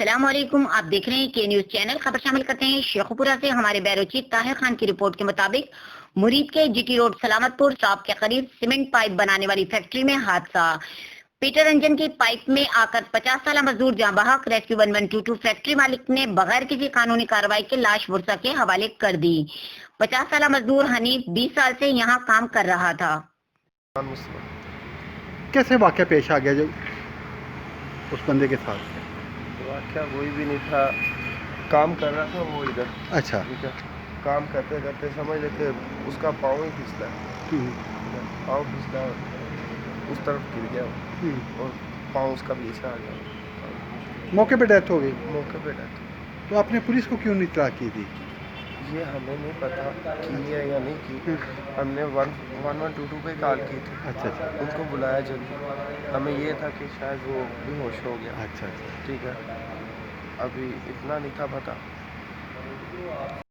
अस्सलाम वालेकुम। आप देख रहे हैं के न्यूज चैनल। खबर शामिल करते हैं शेखुपुरा से। हमारे बैरो चीफ ताहिर खान की रिपोर्ट के मुताबिक मुरीद के जीटी रोड सलामतपुर स्टॉप के करीब सीमेंट पाइप बनाने वाली फैक्ट्री में हादसा। पीटर इंजन की पाइप में आकर 50 साल मजदूर जाँ बहक। रेस्क्यू 1122 फैक्ट्री मालिक ने बगैर किसी कानूनी कार्रवाई के लाश बुरसा के हवाले कर दी। 50 साल मजदूर हनीफ 20 साल से यहाँ काम कर रहा था। कैसे वाक़या पेश आ गया जो उस बंदे के साथ? वाक़या कोई भी नहीं था, काम कर रहा था वो इधर। अच्छा। ठीक है, काम करते करते समझ लेते उसका पाँव ही फिसला, पाँव फिसला, उस तरफ गिर गया और पाँव उसका पीछे आ गया। मौके पे डेथ हो गई? मौके पे डेथ। तो आपने पुलिस को क्यों नहीं इत्तला की थी? ये हमें नहीं पता की है या नहीं की। हमने 1122 पे कॉल की थी। अच्छा अच्छा। उनको बुलाया जल्दी। हमें ये था कि शायद वो बेहोश हो गया। अच्छा अच्छा। ठीक है, अभी इतना नहीं था पता।